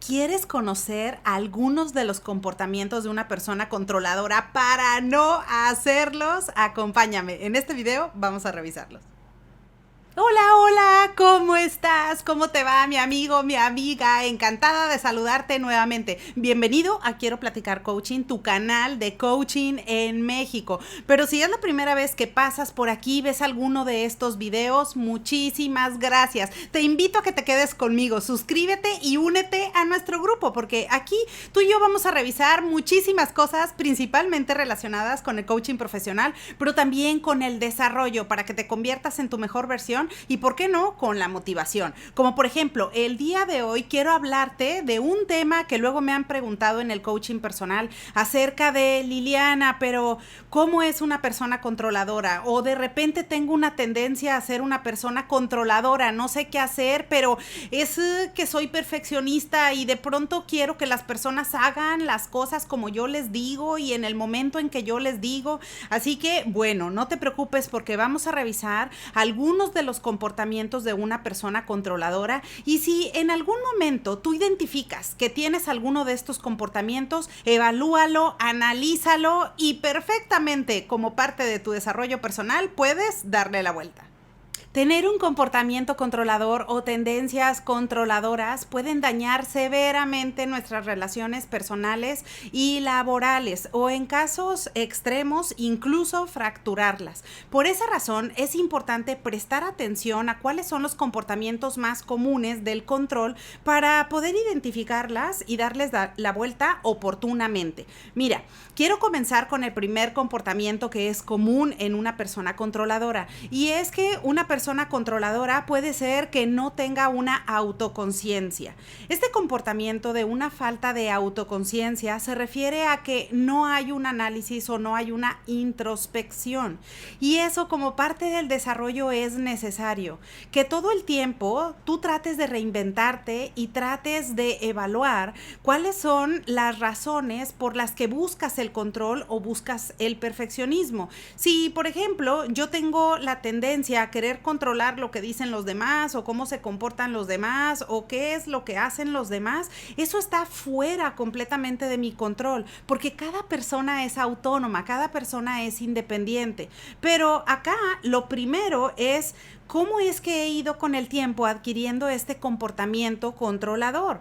¿Quieres conocer algunos de los comportamientos de una persona controladora para no hacerlos? Acompáñame. En este video vamos a revisarlos. Hola, hola, ¿cómo estás? ¿Cómo te va, mi amigo, mi amiga? Encantada de saludarte nuevamente. Bienvenido a Quiero Platicar Coaching, tu canal de coaching en México. Pero si es la primera vez que pasas por aquí, ves alguno de estos videos, muchísimas gracias. Te invito a que te quedes conmigo, suscríbete y únete a nuestro grupo, porque aquí tú y yo vamos a revisar muchísimas cosas, principalmente relacionadas con el coaching profesional, pero también con el desarrollo para que te conviertas en tu mejor versión. Y por qué no, con la motivación. Como por ejemplo, el día de hoy quiero hablarte de un tema que luego me han preguntado en el coaching personal acerca de Liliana, pero ¿cómo es una persona controladora? O de repente tengo una tendencia a ser una persona controladora, no sé qué hacer, pero es que soy perfeccionista y de pronto quiero que las personas hagan las cosas como yo les digo y en el momento en que yo les digo. Así que, bueno, no te preocupes porque vamos a revisar algunos de los comportamientos de una persona controladora, y si en algún momento tú identificas que tienes alguno de estos comportamientos, evalúalo, analízalo y perfectamente como parte de tu desarrollo personal puedes darle la vuelta. Tener un comportamiento controlador o tendencias controladoras pueden dañar severamente nuestras relaciones personales y laborales, o en casos extremos incluso fracturarlas. Por esa razón es importante prestar atención a cuáles son los comportamientos más comunes del control para poder identificarlas y darles la vuelta oportunamente. Mira, quiero comenzar con el primer comportamiento que es común en una persona controladora, y es que una persona controladora puede ser que no tenga una autoconciencia. Este comportamiento de una falta de autoconciencia se refiere a que no hay un análisis o no hay una introspección, y eso como parte del desarrollo es necesario, que todo el tiempo tú trates de reinventarte y trates de evaluar cuáles son las razones por las que buscas el control o buscas el perfeccionismo. Si, por ejemplo, yo tengo la tendencia a querer controlar lo que dicen los demás o cómo se comportan los demás o qué es lo que hacen los demás, eso está fuera completamente de mi control, porque cada persona es autónoma, cada persona es independiente. Pero acá lo primero es cómo es que he ido con el tiempo adquiriendo este comportamiento controlador.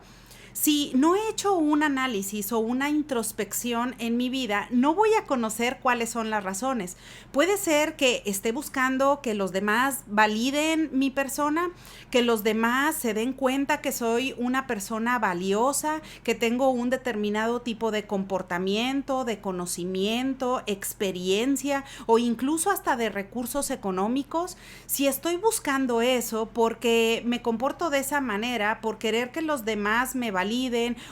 Si no he hecho un análisis o una introspección en mi vida, no voy a conocer cuáles son las razones. Puede ser que esté buscando que los demás validen mi persona, que los demás se den cuenta que soy una persona valiosa, que tengo un determinado tipo de comportamiento, de conocimiento, experiencia o incluso hasta de recursos económicos. Si estoy buscando eso porque me comporto de esa manera, por querer que los demás me validen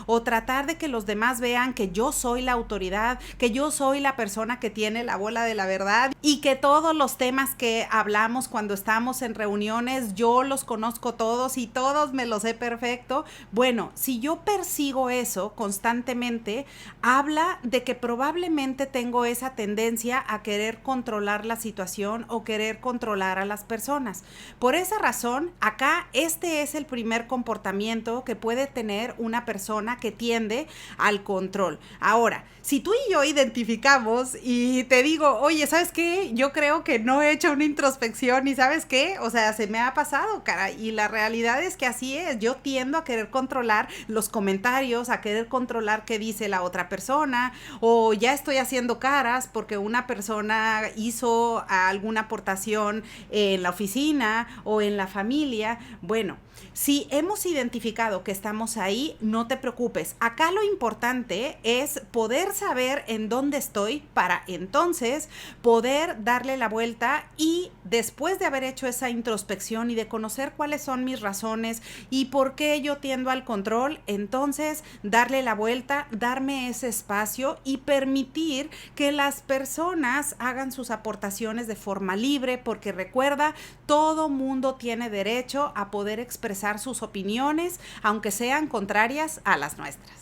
o tratar de que los demás vean que yo soy la autoridad, que yo soy la persona que tiene la bola de la verdad y que todos los temas que hablamos cuando estamos en reuniones yo los conozco todos y todos me los sé perfecto. Bueno, si yo persigo eso constantemente, habla de que probablemente tengo esa tendencia a querer controlar la situación o querer controlar a las personas. Por esa razón, acá este es el primer comportamiento que puede tener una persona que tiende al control. Ahora, si tú y yo identificamos y te digo, oye, ¿sabes qué? Yo creo que no he hecho una introspección y ¿sabes qué? O sea, se me ha pasado, cara, y la realidad es que así es. Yo tiendo a querer controlar los comentarios, a querer controlar qué dice la otra persona, o ya estoy haciendo caras porque una persona hizo alguna aportación en la oficina o en la familia. Bueno, si hemos identificado que estamos ahí, no te preocupes. Acá lo importante es poder saber en dónde estoy para entonces poder darle la vuelta, y después de haber hecho esa introspección y de conocer cuáles son mis razones y por qué yo tiendo al control, entonces darle la vuelta, darme ese espacio y permitir que las personas hagan sus aportaciones de forma libre, porque recuerda, todo mundo tiene derecho a poder expresar sus opiniones, aunque sean contrarias a las nuestras.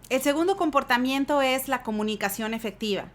El segundo comportamiento es la comunicación efectiva.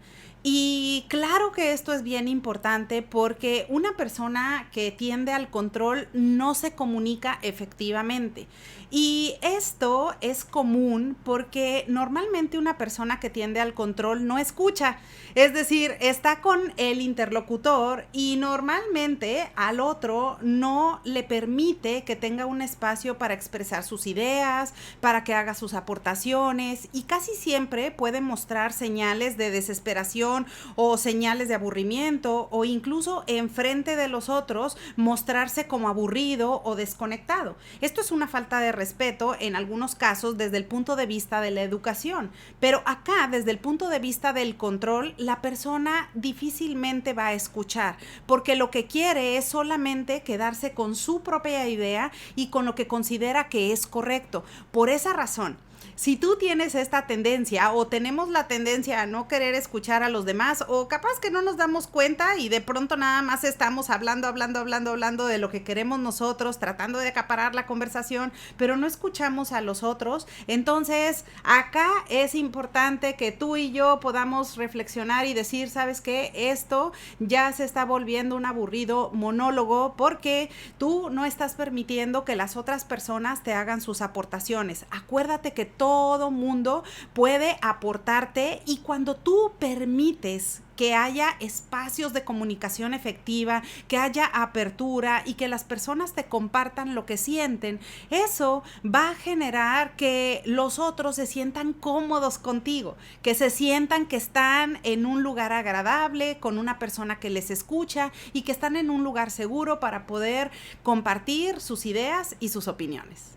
Y claro que esto es bien importante porque una persona que tiende al control no se comunica efectivamente. Y esto es común porque normalmente una persona que tiende al control no escucha. Es decir, está con el interlocutor y normalmente al otro no le permite que tenga un espacio para expresar sus ideas, para que haga sus aportaciones, y casi siempre puede mostrar señales de desesperación o señales de aburrimiento, o incluso enfrente de los otros mostrarse como aburrido o desconectado. Esto es una falta de respeto en algunos casos desde el punto de vista de la educación, pero acá desde el punto de vista del control, la persona difícilmente va a escuchar, porque lo que quiere es solamente quedarse con su propia idea y con lo que considera que es correcto. Por esa razón, si tú tienes esta tendencia o tenemos la tendencia a no querer escuchar a los demás, o capaz que no nos damos cuenta y de pronto nada más estamos hablando de lo que queremos nosotros, tratando de acaparar la conversación, pero no escuchamos a los otros, entonces acá es importante que tú y yo podamos reflexionar y decir, ¿sabes qué? Esto ya se está volviendo un aburrido monólogo porque tú no estás permitiendo que las otras personas te hagan sus aportaciones. Acuérdate que todo mundo puede aportarte, y cuando tú permites que haya espacios de comunicación efectiva, que haya apertura y que las personas te compartan lo que sienten, eso va a generar que los otros se sientan cómodos contigo, que se sientan que están en un lugar agradable, con una persona que les escucha y que están en un lugar seguro para poder compartir sus ideas y sus opiniones.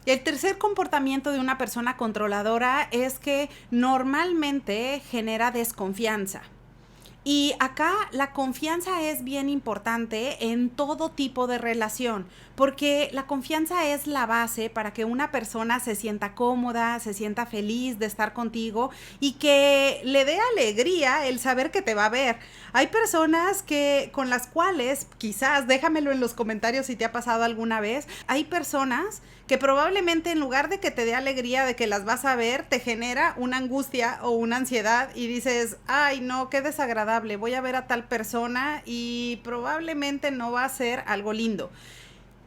El tercer comportamiento de una persona controladora es que normalmente genera desconfianza. Y acá la confianza es bien importante en todo tipo de relación, porque la confianza es la base para que una persona se sienta cómoda, se sienta feliz de estar contigo y que le dé alegría el saber que te va a ver. Hay personas con las cuales, quizás, déjamelo en los comentarios si te ha pasado alguna vez, hay personas que probablemente en lugar de que te dé alegría de que las vas a ver, te genera una angustia o una ansiedad y dices, ay no, qué desagradable, voy a ver a tal persona y probablemente no va a ser algo lindo.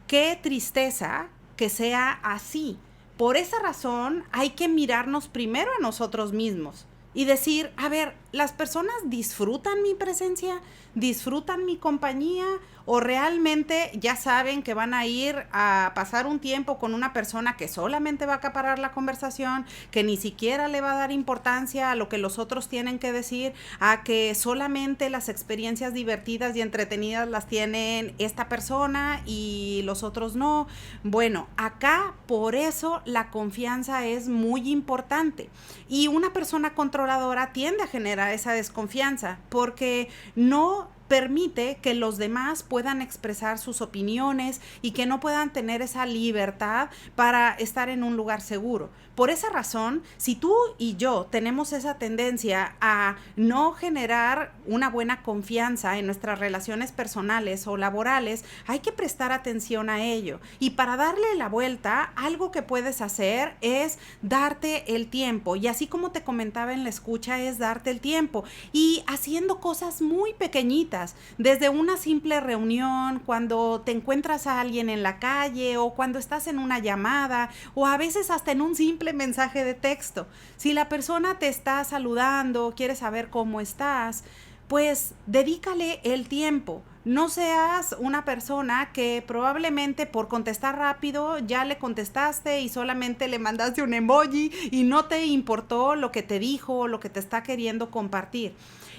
Qué tristeza que sea así. Por esa razón hay que mirarnos primero a nosotros mismos y decir, a ver, ¿las personas disfrutan mi presencia? ¿Disfrutan mi compañía? ¿O realmente ya saben que van a ir a pasar un tiempo con una persona que solamente va a acaparar la conversación, que ni siquiera le va a dar importancia a lo que los otros tienen que decir, a que solamente las experiencias divertidas y entretenidas las tienen esta persona y los otros no? Bueno, acá por eso la confianza es muy importante, y una persona controladora tiende a generar esa desconfianza porque no permite que los demás puedan expresar sus opiniones y que no puedan tener esa libertad para estar en un lugar seguro. Por esa razón, si tú y yo tenemos esa tendencia a no generar una buena confianza en nuestras relaciones personales o laborales, hay que prestar atención a ello. Y para darle la vuelta, algo que puedes hacer es darte el tiempo. Y así como te comentaba en la escucha, es darte el tiempo y haciendo cosas muy pequeñitas, desde una simple reunión, cuando te encuentras a alguien en la calle o cuando estás en una llamada o a veces hasta en un simple mensaje de texto. Si la persona te está saludando, quiere saber cómo estás, pues dedícale el tiempo. No seas una persona que probablemente por contestar rápido ya le contestaste y solamente le mandaste un emoji y no te importó lo que te dijo o lo que te está queriendo compartir.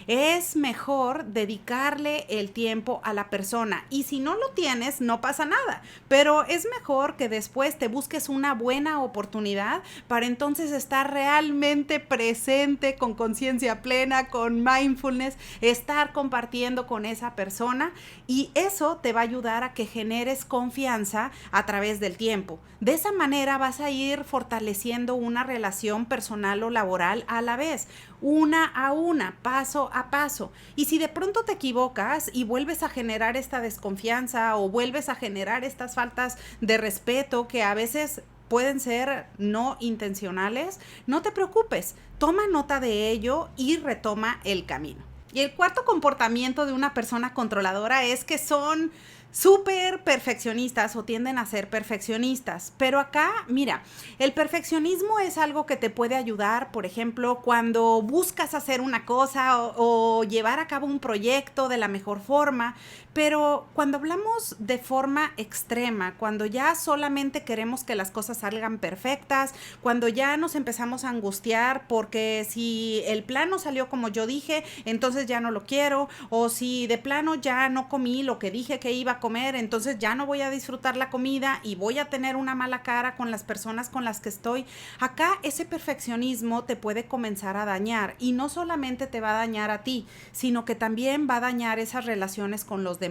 Es mejor dedicarle el tiempo a la persona, y si no lo tienes, no pasa nada, pero es mejor que después te busques una buena oportunidad para entonces estar realmente presente, con conciencia plena, con mindfulness, estar compartiendo con esa persona, y eso te va a ayudar a que generes confianza a través del tiempo. De esa manera vas a ir fortaleciendo una relación personal o laboral a la vez, una a una, paso a paso. Y si de pronto te equivocas y vuelves a generar esta desconfianza o vuelves a generar estas faltas de respeto que a veces pueden ser no intencionales, no te preocupes, toma nota de ello y retoma el camino. Y el cuarto comportamiento de una persona controladora es que son súper perfeccionistas o tienden a ser perfeccionistas. Pero acá, mira, el perfeccionismo es algo que te puede ayudar, por ejemplo, cuando buscas hacer una cosa o llevar a cabo un proyecto de la mejor forma. Pero cuando hablamos de forma extrema, cuando ya solamente queremos que las cosas salgan perfectas, cuando ya nos empezamos a angustiar porque si el plan no salió como yo dije, entonces ya no lo quiero, o si de plano ya no comí lo que dije que iba a comer, entonces ya no voy a disfrutar la comida y voy a tener una mala cara con las personas con las que estoy. Acá ese perfeccionismo te puede comenzar a dañar y no solamente te va a dañar a ti, sino que también va a dañar esas relaciones con los demás.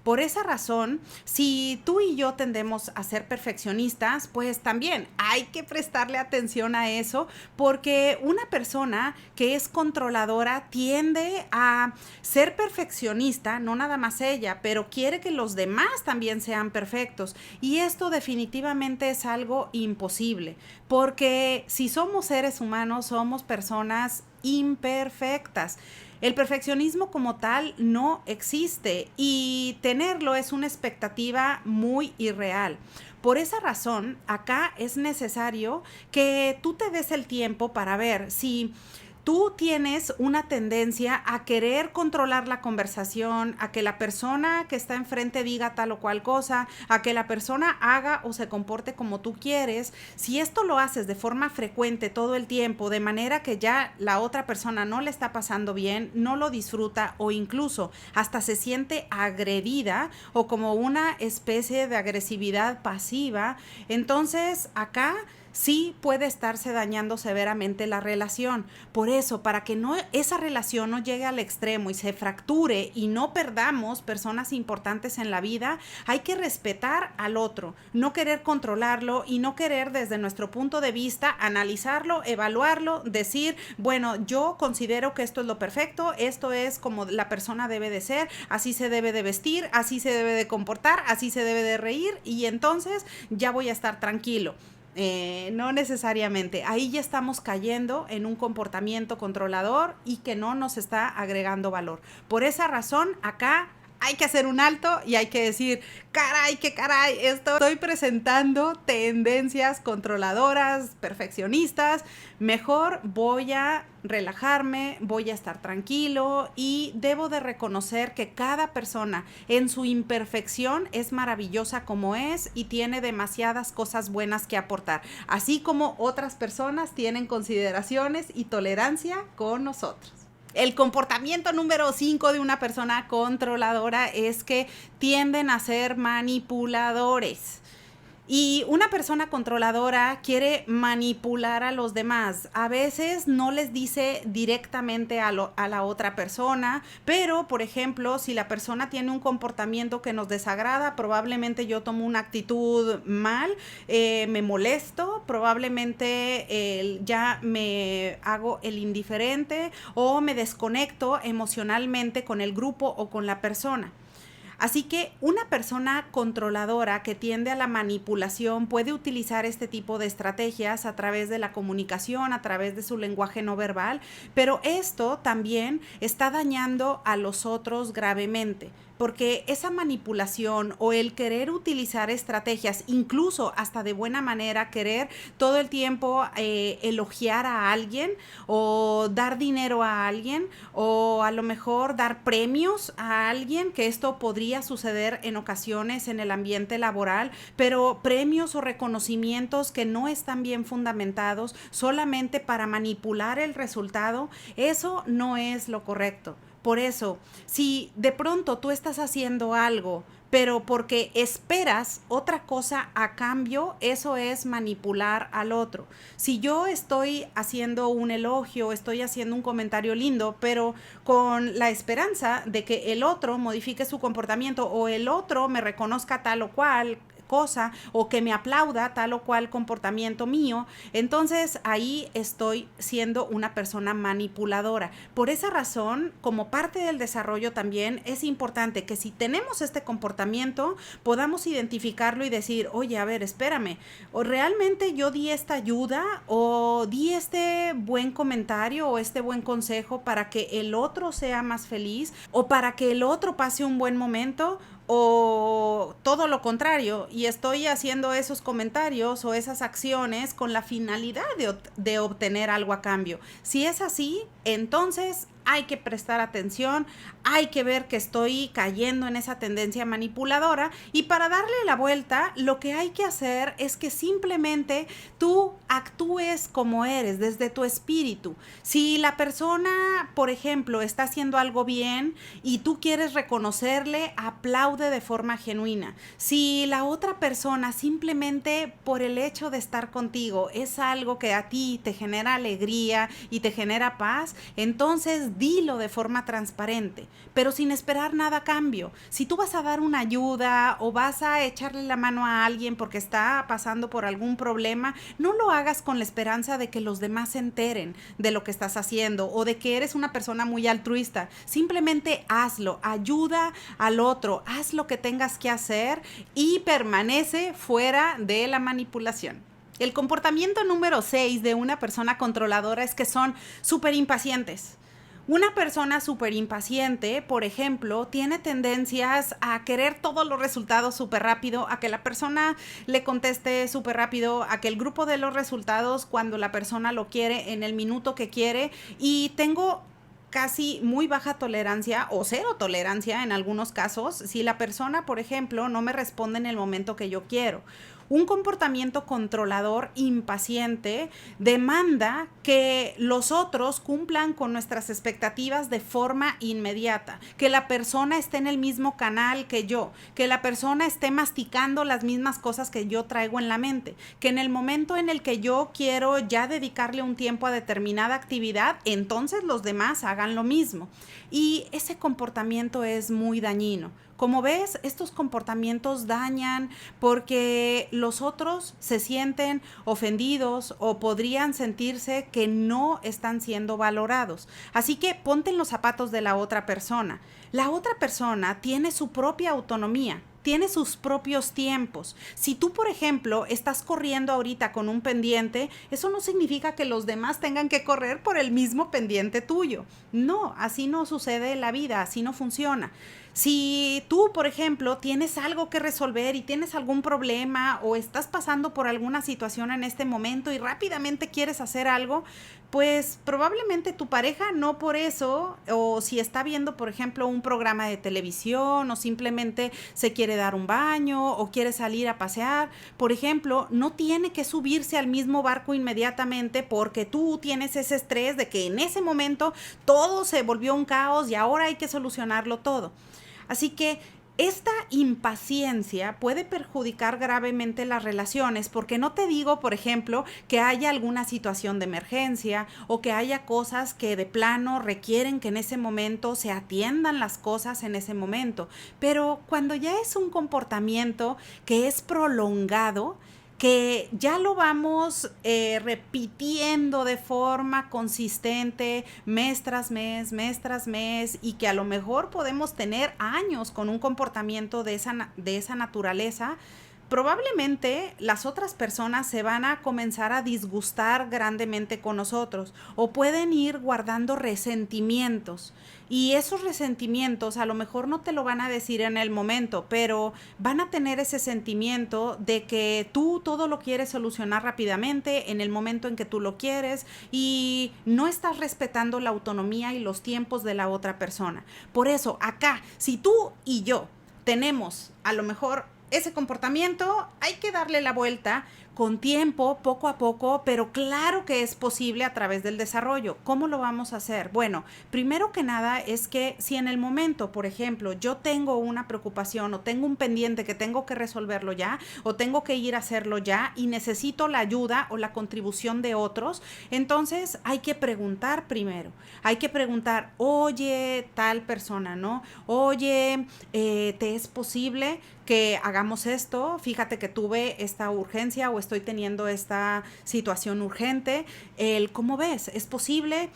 Por esa razón, si tú y yo tendemos a ser perfeccionistas, pues también hay que prestarle atención a eso, porque una persona que es controladora tiende a ser perfeccionista, no nada más ella, pero quiere que los demás también sean perfectos. Y esto definitivamente es algo imposible, porque si somos seres humanos, somos personas imperfectas. El perfeccionismo como tal no existe y tenerlo es una expectativa muy irreal. Por esa razón, acá es necesario que tú te des el tiempo para ver si tú tienes una tendencia a querer controlar la conversación, a que la persona que está enfrente diga tal o cual cosa, a que la persona haga o se comporte como tú quieres. Si esto lo haces de forma frecuente todo el tiempo, de manera que ya la otra persona no le está pasando bien, no lo disfruta o incluso hasta se siente agredida o como una especie de agresividad pasiva, entonces acá sí puede estarse dañando severamente la relación. Por eso, para que esa relación no llegue al extremo y se fracture y no perdamos personas importantes en la vida, hay que respetar al otro, no querer controlarlo y no querer desde nuestro punto de vista analizarlo, evaluarlo, decir, bueno, yo considero que esto es lo perfecto, esto es como la persona debe de ser, así se debe de vestir, así se debe de comportar, así se debe de reír y entonces ya voy a estar tranquilo. No necesariamente. Ahí ya estamos cayendo en un comportamiento controlador y que no nos está agregando valor. Por esa razón, acá hay que hacer un alto y hay que decir, caray, qué caray, estoy presentando tendencias controladoras, perfeccionistas, mejor voy a relajarme, voy a estar tranquilo y debo de reconocer que cada persona en su imperfección es maravillosa como es y tiene demasiadas cosas buenas que aportar, así como otras personas tienen consideraciones y tolerancia con nosotros. El comportamiento número 5 de una persona controladora es que tienden a ser manipuladores. Y una persona controladora quiere manipular a los demás. A veces no les dice directamente a la otra persona, pero, por ejemplo, si la persona tiene un comportamiento que nos desagrada, probablemente yo tomo una actitud mal, me molesto, probablemente ya me hago el indiferente o me desconecto emocionalmente con el grupo o con la persona. Así que una persona controladora que tiende a la manipulación puede utilizar este tipo de estrategias a través de la comunicación, a través de su lenguaje no verbal, pero esto también está dañando a los otros gravemente, porque esa manipulación o el querer utilizar estrategias, incluso hasta de buena manera, querer todo el tiempo elogiar a alguien o dar dinero a alguien o a lo mejor dar premios a alguien, que esto podría suceder en ocasiones en el ambiente laboral, pero premios o reconocimientos que no están bien fundamentados solamente para manipular el resultado, eso no es lo correcto. Por eso, si de pronto tú estás haciendo algo, pero porque esperas otra cosa a cambio, eso es manipular al otro. Si yo estoy haciendo un elogio, estoy haciendo un comentario lindo, pero con la esperanza de que el otro modifique su comportamiento o el otro me reconozca tal o cual, cosa o que me aplauda tal o cual comportamiento mío, entonces ahí estoy siendo una persona manipuladora. Por esa razón, como parte del desarrollo también es importante que si tenemos este comportamiento, podamos identificarlo y decir, oye, a ver, espérame, o realmente yo di esta ayuda o di este buen comentario o este buen consejo para que el otro sea más feliz o para que el otro pase un buen momento, o todo lo contrario, y estoy haciendo esos comentarios o esas acciones con la finalidad de obtener algo a cambio. Si es así, entonces hay que prestar atención, hay que ver que estoy cayendo en esa tendencia manipuladora, y para darle la vuelta, lo que hay que hacer es que simplemente tú actúes como eres, desde tu espíritu. Si la persona, por ejemplo, está haciendo algo bien y tú quieres reconocerle, aplaude de forma genuina. Si la otra persona simplemente por el hecho de estar contigo es algo que a ti te genera alegría y te genera paz, entonces dilo de forma transparente, pero sin esperar nada a cambio. Si tú vas a dar una ayuda o vas a echarle la mano a alguien porque está pasando por algún problema, no lo hagas con la esperanza de que los demás se enteren de lo que estás haciendo o de que eres una persona muy altruista. Simplemente hazlo, ayuda al otro, haz lo que tengas que hacer y permanece fuera de la manipulación. El comportamiento número 6 de una persona controladora es que son súper impacientes. Una persona súper impaciente, por ejemplo, tiene tendencias a querer todos los resultados súper rápido, a que la persona le conteste súper rápido, a que el grupo dé los resultados cuando la persona lo quiere, en el minuto que quiere, y tengo casi muy baja tolerancia o cero tolerancia en algunos casos si la persona, por ejemplo, no me responde en el momento que yo quiero. Un comportamiento controlador impaciente demanda que los otros cumplan con nuestras expectativas de forma inmediata, que la persona esté en el mismo canal que yo, que la persona esté masticando las mismas cosas que yo traigo en la mente, que en el momento en el que yo quiero ya dedicarle un tiempo a determinada actividad, entonces los demás hagan lo mismo. Y ese comportamiento es muy dañino. Como ves, estos comportamientos dañan porque los otros se sienten ofendidos o podrían sentirse que no están siendo valorados. Así que ponte en los zapatos de la otra persona. La otra persona tiene su propia autonomía, tiene sus propios tiempos. Si tú, por ejemplo, estás corriendo ahorita con un pendiente, eso no significa que los demás tengan que correr por el mismo pendiente tuyo. No, así no sucede en la vida, así no funciona. Si tú, por ejemplo, tienes algo que resolver y tienes algún problema o estás pasando por alguna situación en este momento y rápidamente quieres hacer algo, pues probablemente tu pareja no por eso, o si está viendo, por ejemplo, un programa de televisión o simplemente se quiere dar un baño o quiere salir a pasear, por ejemplo, no tiene que subirse al mismo barco inmediatamente porque tú tienes ese estrés de que en ese momento todo se volvió un caos y ahora hay que solucionarlo todo. Así que esta impaciencia puede perjudicar gravemente las relaciones, porque no te digo, por ejemplo, que haya alguna situación de emergencia o que haya cosas que de plano requieren que en ese momento se atiendan las cosas en ese momento, pero cuando ya es un comportamiento que es prolongado, que ya lo vamos repitiendo de forma consistente mes tras mes, y que a lo mejor podemos tener años con un comportamiento de esa naturaleza, probablemente las otras personas se van a comenzar a disgustar grandemente con nosotros o pueden ir guardando resentimientos. Y esos resentimientos a lo mejor no te lo van a decir en el momento, pero van a tener ese sentimiento de que tú todo lo quieres solucionar rápidamente en el momento en que tú lo quieres y no estás respetando la autonomía y los tiempos de la otra persona. Por eso, acá, si tú y yo tenemos a lo mejor ese comportamiento, hay que darle la vuelta con tiempo, poco a poco, pero claro que es posible a través del desarrollo. ¿Cómo lo vamos a hacer? Bueno, primero que nada es que si en el momento, por ejemplo, yo tengo una preocupación o tengo un pendiente que tengo que resolverlo ya o tengo que ir a hacerlo ya y necesito la ayuda o la contribución de otros, entonces hay que preguntar primero. Hay que preguntar, oye, tal persona, ¿no? Oye, ¿te es posible que hagamos esto? Fíjate que tuve esta urgencia o estoy teniendo esta situación urgente. ¿Cómo ves? ¿Es posible?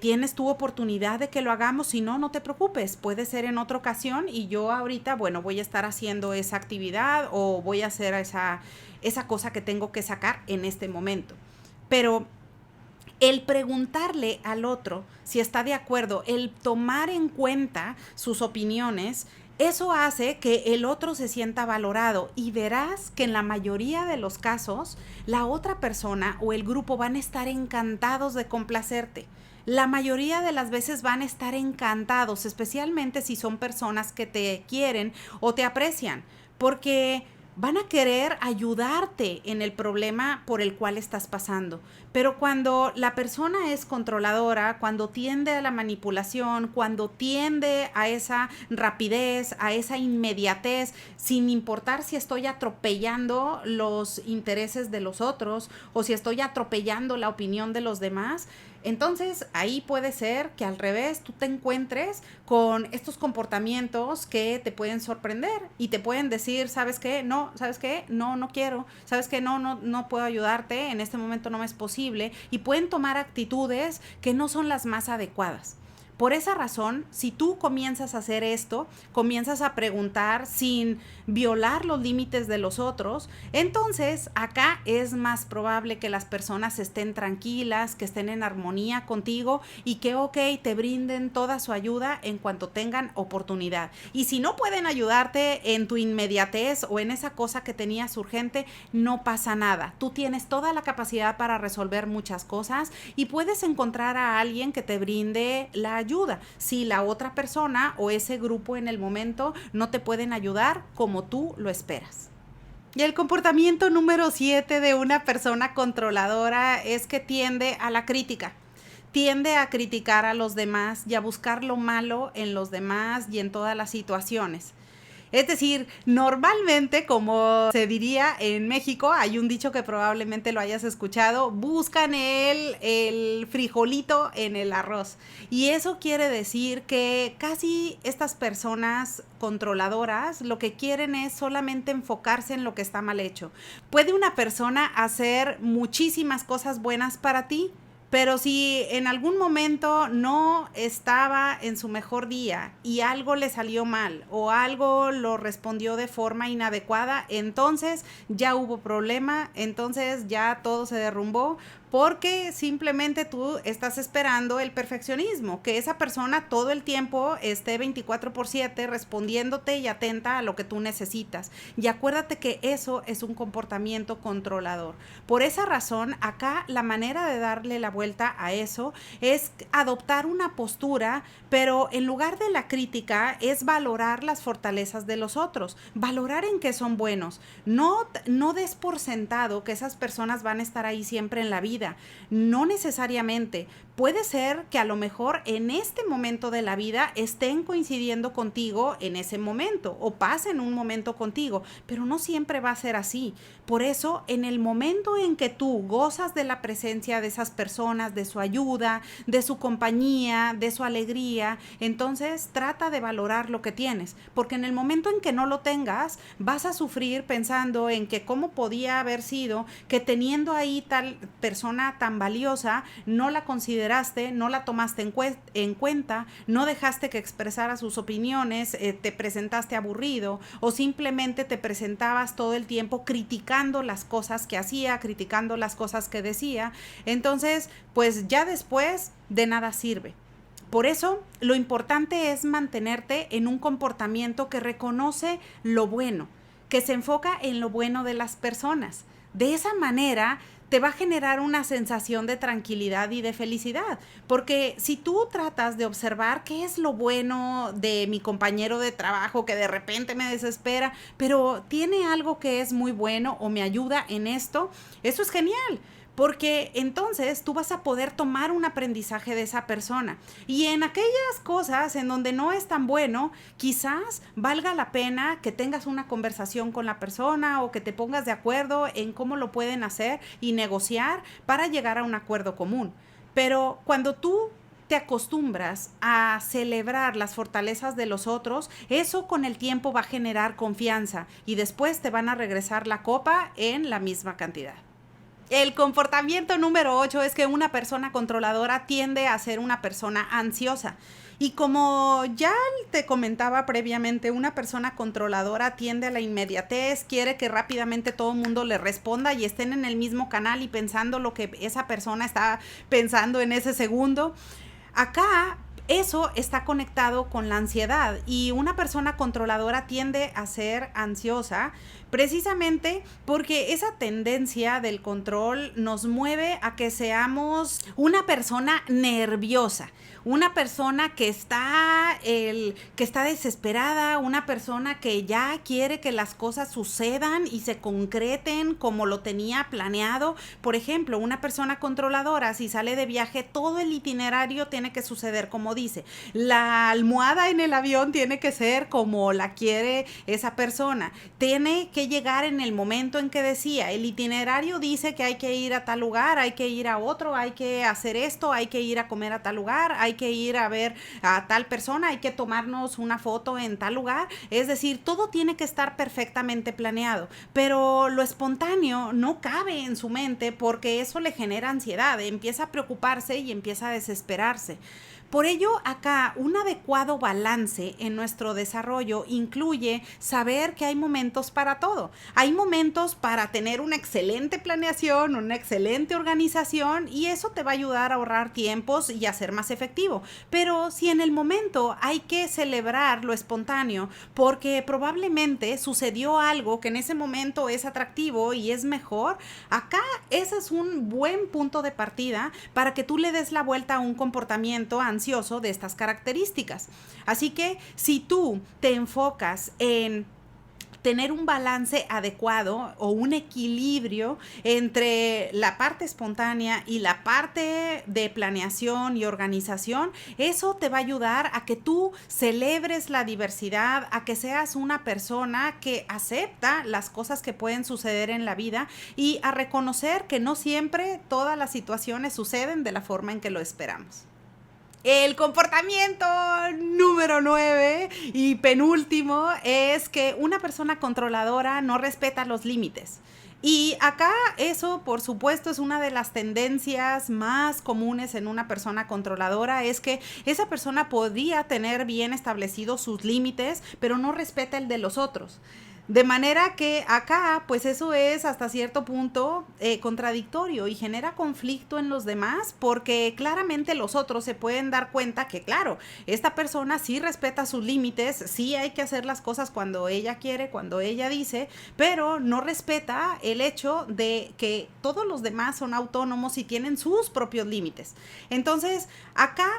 Tienes tu oportunidad de que lo hagamos, si no, no te preocupes, puede ser en otra ocasión y yo ahorita, bueno, voy a estar haciendo esa actividad o voy a hacer esa cosa que tengo que sacar en este momento. Pero el preguntarle al otro si está de acuerdo, el tomar en cuenta sus opiniones, eso hace que el otro se sienta valorado y verás que en la mayoría de los casos la otra persona o el grupo van a estar encantados de complacerte. La mayoría de las veces van a estar encantados, especialmente si son personas que te quieren o te aprecian, porque van a querer ayudarte en el problema por el cual estás pasando. Pero cuando la persona es controladora, cuando tiende a la manipulación, cuando tiende a esa rapidez, a esa inmediatez, sin importar si estoy atropellando los intereses de los otros o si estoy atropellando la opinión de los demás, entonces ahí puede ser que al revés tú te encuentres con estos comportamientos que te pueden sorprender y te pueden decir, ¿sabes qué? No, ¿sabes qué? No, no quiero, ¿sabes qué? No puedo ayudarte, en este momento no me es posible, y pueden tomar actitudes que no son las más adecuadas. Por esa razón, si tú comienzas a hacer esto, comienzas a preguntar sin violar los límites de los otros, entonces acá es más probable que las personas estén tranquilas, que estén en armonía contigo y que, te brinden toda su ayuda en cuanto tengan oportunidad. Y si no pueden ayudarte en tu inmediatez o en esa cosa que tenías urgente, no pasa nada. Tú tienes toda la capacidad para resolver muchas cosas y puedes encontrar a alguien que te brinde la ayuda. Si la otra persona o ese grupo en el momento no te pueden ayudar como tú lo esperas. Y el comportamiento número 7 de una persona controladora es que tiende a la crítica. Tiende a criticar a los demás y a buscar lo malo en los demás y en todas las situaciones. Es decir, normalmente, como se diría en México, hay un dicho que probablemente lo hayas escuchado, buscan el frijolito en el arroz. Y eso quiere decir que casi estas personas controladoras lo que quieren es solamente enfocarse en lo que está mal hecho. Puede una persona hacer muchísimas cosas buenas para ti, pero si en algún momento no estaba en su mejor día y algo le salió mal o algo lo respondió de forma inadecuada, entonces ya hubo problema, entonces ya todo se derrumbó, porque simplemente tú estás esperando el perfeccionismo, que esa persona todo el tiempo esté 24/7 respondiéndote y atenta a lo que tú necesitas. Y acuérdate que eso es un comportamiento controlador. Por esa razón, acá la manera de darle la vuelta a eso es adoptar una postura, pero en lugar de la crítica es valorar las fortalezas de los otros, valorar en qué son buenos. No des por sentado que esas personas van a estar ahí siempre en la vida. No necesariamente. Puede ser que a lo mejor en este momento de la vida estén coincidiendo contigo en ese momento o pasen un momento contigo, pero no siempre va a ser así. Por eso, en el momento en que tú gozas de la presencia de esas personas, de su ayuda, de su compañía, de su alegría, entonces trata de valorar lo que tienes, porque en el momento en que no lo tengas, vas a sufrir pensando en que cómo podía haber sido que teniendo ahí tal persona tan valiosa, no la consideraste, no la tomaste en cuenta, no dejaste que expresara sus opiniones, te presentaste aburrido o simplemente te presentabas todo el tiempo criticando las cosas que hacía, criticando las cosas que decía. Entonces, pues ya después de nada sirve. Por eso, lo importante es mantenerte en un comportamiento que reconoce lo bueno, que se enfoca en lo bueno de las personas. De esa manera, te va a generar una sensación de tranquilidad y de felicidad. Porque si tú tratas de observar qué es lo bueno de mi compañero de trabajo que de repente me desespera, pero tiene algo que es muy bueno o me ayuda en esto, eso es genial. Porque entonces tú vas a poder tomar un aprendizaje de esa persona. Y en aquellas cosas en donde no es tan bueno, quizás valga la pena que tengas una conversación con la persona o que te pongas de acuerdo en cómo lo pueden hacer y negociar para llegar a un acuerdo común. Pero cuando tú te acostumbras a celebrar las fortalezas de los otros, eso con el tiempo va a generar confianza y después te van a regresar la copa en la misma cantidad. El comportamiento número 8 es que una persona controladora tiende a ser una persona ansiosa. Y como ya te comentaba previamente, una persona controladora tiende a la inmediatez, quiere que rápidamente todo el mundo le responda y estén en el mismo canal y pensando lo que esa persona está pensando en ese segundo. Acá eso está conectado con la ansiedad y una persona controladora tiende a ser ansiosa precisamente porque esa tendencia del control nos mueve a que seamos una persona nerviosa, una persona que está desesperada, una persona que ya quiere que las cosas sucedan y se concreten como lo tenía planeado. Por ejemplo, una persona controladora, si sale de viaje, todo el itinerario tiene que suceder como dice. La almohada en el avión tiene que ser como la quiere esa persona. Tiene que llegar en el momento en que decía. El itinerario dice que hay que ir a tal lugar, hay que ir a otro, hay que hacer esto, hay que ir a comer a tal lugar, hay que ir a ver a tal persona, hay que tomarnos una foto en tal lugar. Es decir, todo tiene que estar perfectamente planeado, pero lo espontáneo no cabe en su mente porque eso le genera ansiedad, empieza a preocuparse y empieza a desesperarse. Por ello, acá un adecuado balance en nuestro desarrollo incluye saber que hay momentos para todo. Hay momentos para tener una excelente planeación, una excelente organización y eso te va a ayudar a ahorrar tiempos y a ser más efectivo. Pero si en el momento hay que celebrar lo espontáneo porque probablemente sucedió algo que en ese momento es atractivo y es mejor, acá ese es un buen punto de partida para que tú le des la vuelta a un comportamiento ansioso de estas características. Así que si tú te enfocas en tener un balance adecuado o un equilibrio entre la parte espontánea y la parte de planeación y organización, eso te va a ayudar a que tú celebres la diversidad, a que seas una persona que acepta las cosas que pueden suceder en la vida y a reconocer que no siempre todas las situaciones suceden de la forma en que lo esperamos. El comportamiento número 9 y penúltimo es que una persona controladora no respeta los límites. Y acá eso, por supuesto, es una de las tendencias más comunes en una persona controladora, es que esa persona podría tener bien establecidos sus límites, pero no respeta el de los otros. De manera que acá, pues eso es hasta cierto punto contradictorio y genera conflicto en los demás porque claramente los otros se pueden dar cuenta que, claro, esta persona sí respeta sus límites, sí hay que hacer las cosas cuando ella quiere, cuando ella dice, pero no respeta el hecho de que todos los demás son autónomos y tienen sus propios límites. Entonces, acá,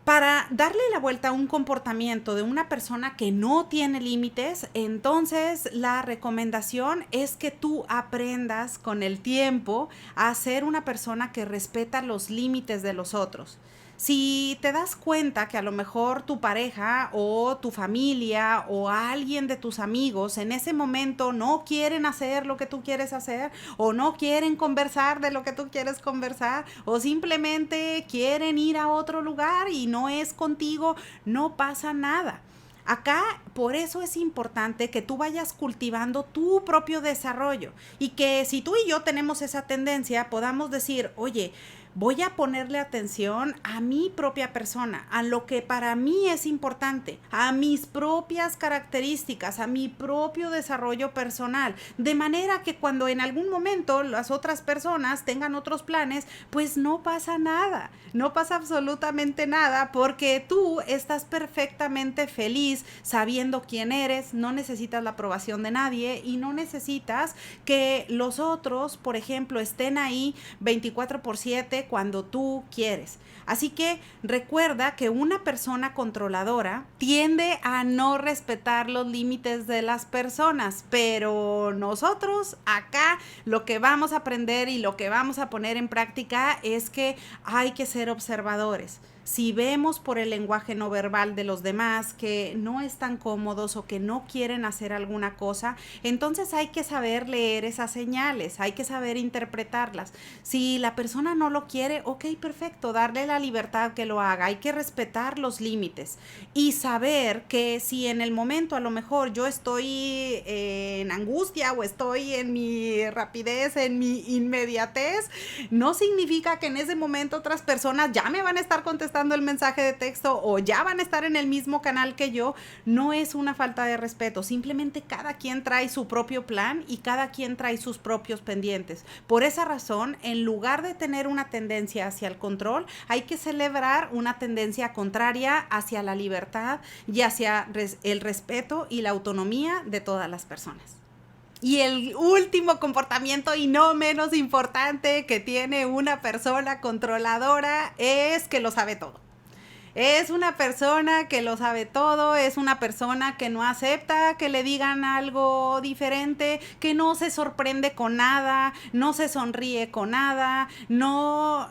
para darle la vuelta a un comportamiento de una persona que no tiene límites, entonces la recomendación es que tú aprendas con el tiempo a ser una persona que respeta los límites de los otros. Si te das cuenta que a lo mejor tu pareja o tu familia o alguien de tus amigos en ese momento no quieren hacer lo que tú quieres hacer o no quieren conversar de lo que tú quieres conversar o simplemente quieren ir a otro lugar y no es contigo, no pasa nada. Acá, por eso es importante que tú vayas cultivando tu propio desarrollo y que si tú y yo tenemos esa tendencia, podamos decir, oye, voy a ponerle atención a mi propia persona, a lo que para mí es importante, a mis propias características, a mi propio desarrollo personal, de manera que cuando en algún momento las otras personas tengan otros planes, pues no pasa nada, no pasa absolutamente nada porque tú estás perfectamente feliz sabiendo siendo quien eres, no necesitas la aprobación de nadie y no necesitas que los otros, por ejemplo, estén ahí 24/7 cuando tú quieres. Así que recuerda que una persona controladora tiende a no respetar los límites de las personas, pero nosotros acá lo que vamos a aprender y lo que vamos a poner en práctica es que hay que ser observadores. Si vemos por el lenguaje no verbal de los demás que no están cómodos o que no quieren hacer alguna cosa, entonces hay que saber leer esas señales, hay que saber interpretarlas. Si la persona no lo quiere, ok, perfecto, darle la libertad que lo haga, hay que respetar los límites y saber que si en el momento a lo mejor yo estoy en angustia o estoy en mi rapidez, en mi inmediatez, no significa que en ese momento otras personas ya me van a estar contestando el mensaje de texto o ya van a estar en el mismo canal que yo. No es una falta de respeto, simplemente cada quien trae su propio plan y cada quien trae sus propios pendientes. Por esa razón, en lugar de tener una tendencia hacia el control, hay que celebrar una tendencia contraria hacia la libertad y hacia el respeto y la autonomía de todas las personas. Y el último comportamiento y no menos importante que tiene una persona controladora es que lo sabe todo. Es una persona que lo sabe todo, es una persona que no acepta que le digan algo diferente, que no se sorprende con nada, no se sonríe con nada, no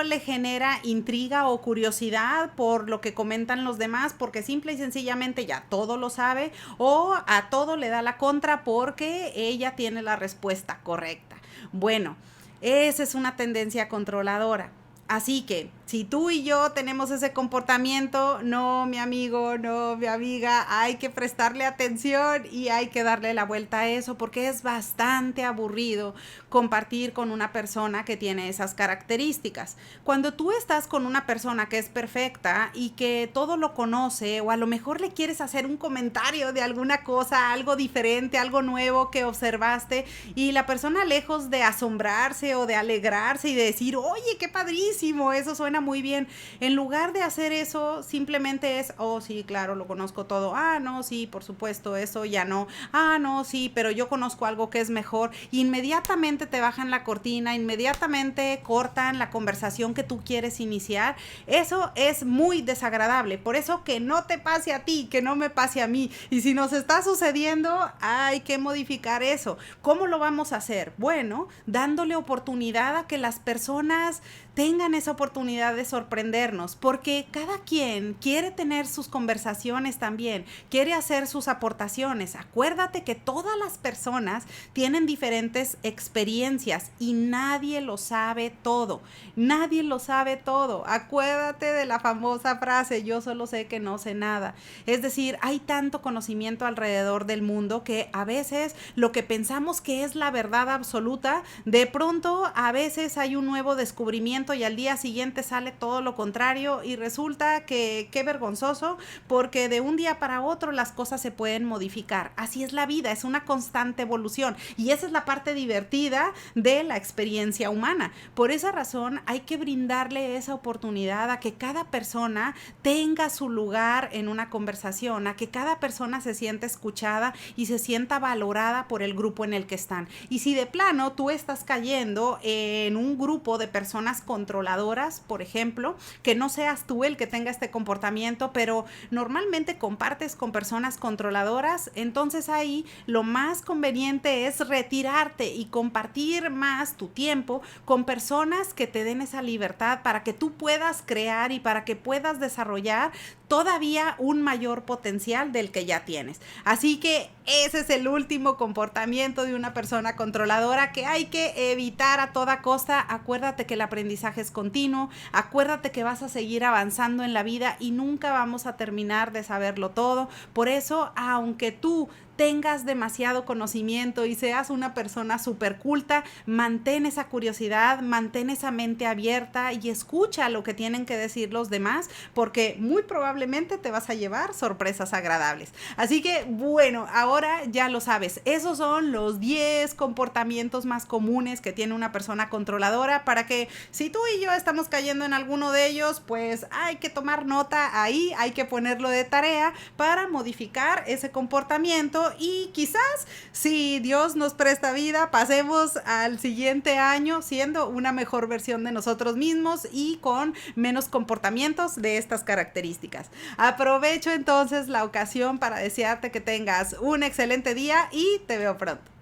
le genera intriga o curiosidad por lo que comentan los demás, porque simple y sencillamente ya todo lo sabe o a todo le da la contra porque ella tiene la respuesta correcta. Bueno, esa es una tendencia controladora. Así que, si tú y yo tenemos ese comportamiento, no, mi amigo, no, mi amiga, hay que prestarle atención y hay que darle la vuelta a eso porque es bastante aburrido compartir con una persona que tiene esas características. Cuando tú estás con una persona que es perfecta y que todo lo conoce o a lo mejor le quieres hacer un comentario de alguna cosa, algo diferente, algo nuevo que observaste y la persona lejos de asombrarse o de alegrarse y de decir, oye, qué padrísimo, eso suena muy bien. En lugar de hacer eso, simplemente es, oh, sí, claro, lo conozco todo. Ah, no, sí, por supuesto, eso ya no. Ah, no, sí, pero yo conozco algo que es mejor. Inmediatamente te bajan la cortina, inmediatamente cortan la conversación que tú quieres iniciar. Eso es muy desagradable. Por eso que no te pase a ti, que no me pase a mí. Y si nos está sucediendo, hay que modificar eso. ¿Cómo lo vamos a hacer? Bueno, dándole oportunidad a que las personas tengan esa oportunidad de sorprendernos, porque cada quien quiere tener sus conversaciones también, quiere hacer sus aportaciones. Acuérdate que todas las personas tienen diferentes experiencias y nadie lo sabe todo, nadie lo sabe todo. Acuérdate de la famosa frase, yo solo sé que no sé nada. Es decir, hay tanto conocimiento alrededor del mundo que a veces lo que pensamos que es la verdad absoluta, de pronto a veces hay un nuevo descubrimiento y al día siguiente sale todo lo contrario y resulta que qué vergonzoso porque de un día para otro las cosas se pueden modificar. Así es la vida, es una constante evolución y esa es la parte divertida de la experiencia humana. Por esa razón hay que brindarle esa oportunidad a que cada persona tenga su lugar en una conversación, a que cada persona se sienta escuchada y se sienta valorada por el grupo en el que están. Y si de plano tú estás cayendo en un grupo de personas controladoras, por ejemplo, que no seas tú el que tenga este comportamiento, pero normalmente compartes con personas controladoras, entonces ahí lo más conveniente es retirarte y compartir más tu tiempo con personas que te den esa libertad para que tú puedas crear y para que puedas desarrollar todavía un mayor potencial del que ya tienes. Así que ese es el último comportamiento de una persona controladora que hay que evitar a toda costa. Acuérdate que el aprendizaje es continuo, acuérdate que vas a seguir avanzando en la vida y nunca vamos a terminar de saberlo todo. Por eso, aunque tú tengas demasiado conocimiento y seas una persona súper culta, mantén esa curiosidad, mantén esa mente abierta y escucha lo que tienen que decir los demás, porque muy probablemente te vas a llevar sorpresas agradables. Así que, bueno, ahora ya lo sabes, esos son los 10 comportamientos más comunes que tiene una persona controladora, para que si tú y yo estamos cayendo en alguno de ellos, pues hay que tomar nota ahí, hay que ponerlo de tarea para modificar ese comportamiento y quizás, si Dios nos presta vida, pasemos al siguiente año siendo una mejor versión de nosotros mismos y con menos comportamientos de estas características. Aprovecho entonces la ocasión para desearte que tengas un excelente día y te veo pronto.